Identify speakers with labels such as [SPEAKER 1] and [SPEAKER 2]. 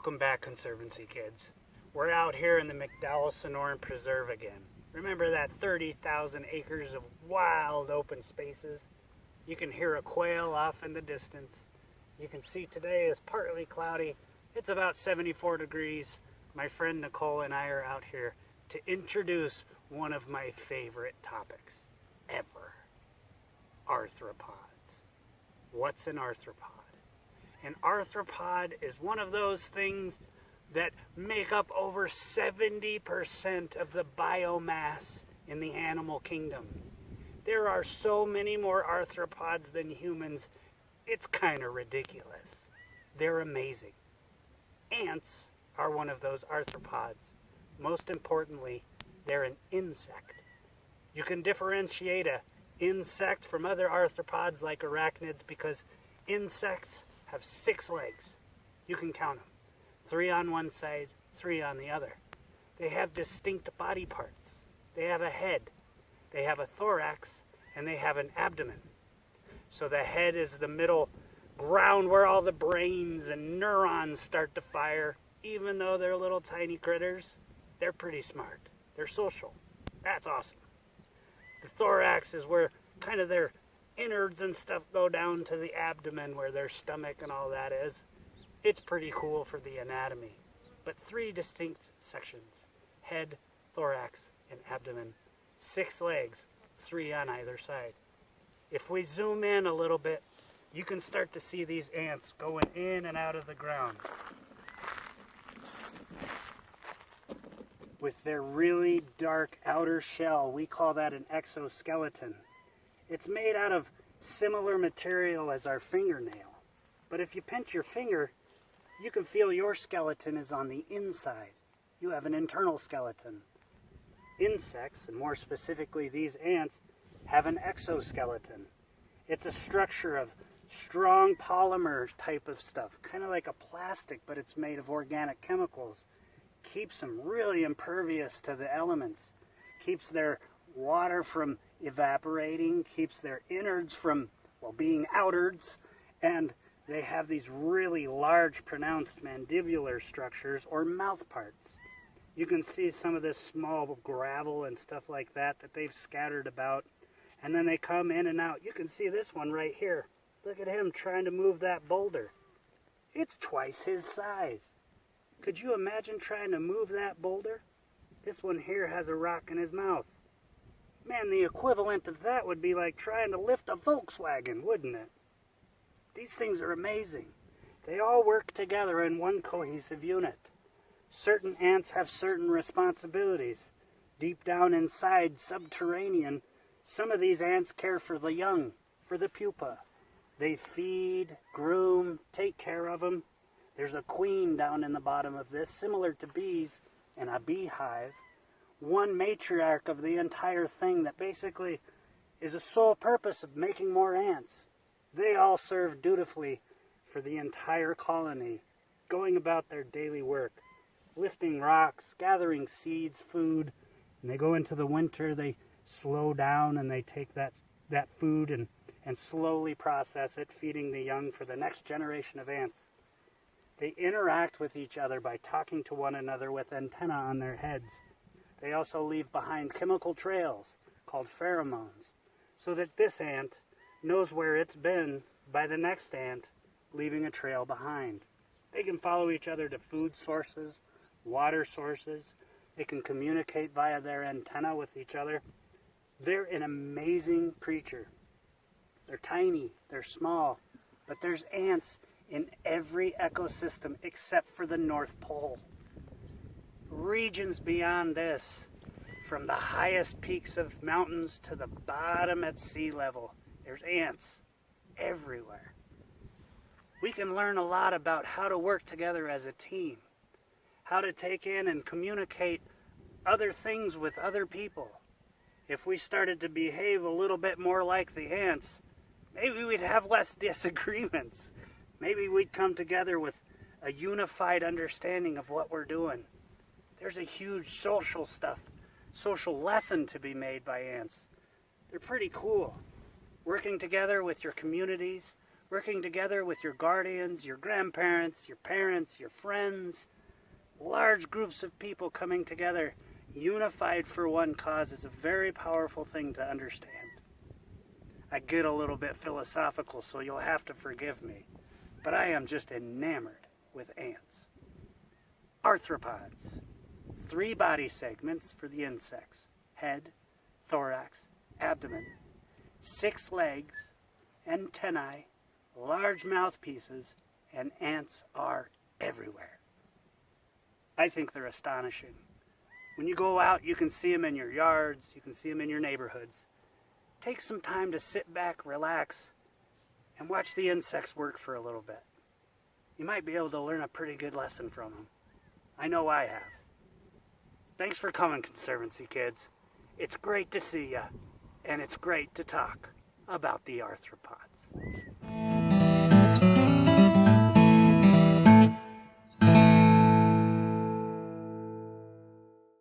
[SPEAKER 1] Welcome back, Conservancy kids. We're out here in the McDowell Sonoran Preserve again. Remember that 30,000 acres of wild open spaces? You can hear a quail off in the distance. You can see today is partly cloudy. It's about 74 degrees. My friend Nicole and I are out here to introduce one of my favorite topics ever. Arthropods. What's an arthropod? An arthropod is one of those things that make up over 70% of the biomass in the animal kingdom. There are so many more arthropods than humans, it's kind of ridiculous. They're amazing. Ants are one of those arthropods. Most importantly, they're an insect. You can differentiate an insect from other arthropods like arachnids because insects have 6 legs. You can count them. 3 on one side, 3 on the other. They have distinct body parts. They have a head. They have a thorax, and they have an abdomen. So the head is the middle ground where all the brains and neurons start to fire. Even though they're little tiny critters, they're pretty smart. They're social. That's awesome. The thorax is where kind of their innards and stuff go down to the abdomen where their stomach and all that is. It's pretty cool for the anatomy. But 3 distinct sections: head, thorax, and abdomen. 6 legs, 3 on either side. If we zoom in a little bit, you can start to see these ants going in and out of the ground. With their really dark outer shell, we call that an exoskeleton. It's made out of similar material as our fingernail. But if you pinch your finger, you can feel your skeleton is on the inside. You have an internal skeleton. Insects, and more specifically these ants, have an exoskeleton. It's a structure of strong polymer type of stuff, kind of like a plastic, but it's made of organic chemicals. Keeps them really impervious to the elements. Keeps their water from evaporating, keeps their innards from, being outards, and they have these really large, pronounced mandibular structures or mouth parts. You can see some of this small gravel and stuff like that they've scattered about, and then they come in and out. You can see this one right here. Look at him trying to move that boulder. It's twice his size. Could you imagine trying to move that boulder? This one here has a rock in his mouth. Man, the equivalent of that would be like trying to lift a Volkswagen, wouldn't it? These things are amazing. They all work together in one cohesive unit. Certain ants have certain responsibilities. Deep down inside, subterranean, some of these ants care for the young, for the pupa. They feed, groom, take care of them. There's a queen down in the bottom of this, similar to bees in a beehive. One matriarch of the entire thing that basically is a sole purpose of making more ants. They all serve dutifully for the entire colony, going about their daily work, lifting rocks, gathering seeds, food. And they go into the winter, they slow down and they take that food and slowly process it, feeding the young for the next generation of ants. They interact with each other by talking to one another with antennae on their heads. They also leave behind chemical trails called pheromones, so that this ant knows where it's been by the next ant, leaving a trail behind. They can follow each other to food sources, water sources. They can communicate via their antennae with each other. They're an amazing creature. They're tiny, they're small, but there's ants in every ecosystem except for the North Pole. Regions beyond this, from the highest peaks of mountains to the bottom at sea level, there's ants everywhere. We can learn a lot about how to work together as a team, how to take in and communicate other things with other people. If we started to behave a little bit more like the ants, maybe we'd have less disagreements. Maybe we'd come together with a unified understanding of what we're doing. There's a huge social lesson to be made by ants. They're pretty cool. Working together with your communities, working together with your guardians, your grandparents, your parents, your friends. Large groups of people coming together, unified for one cause, is a very powerful thing to understand. I get a little bit philosophical, so you'll have to forgive me, but I am just enamored with ants. Arthropods, 3 body segments for the insects: head, thorax, abdomen, 6 legs, antennae, large mouthpieces, and ants are everywhere. I think they're astonishing. When you go out, you can see them in your yards, you can see them in your neighborhoods. Take some time to sit back, relax, and watch the insects work for a little bit. You might be able to learn a pretty good lesson from them. I know I have. Thanks for coming, Conservancy kids. It's great to see ya, and it's great to talk about the arthropods.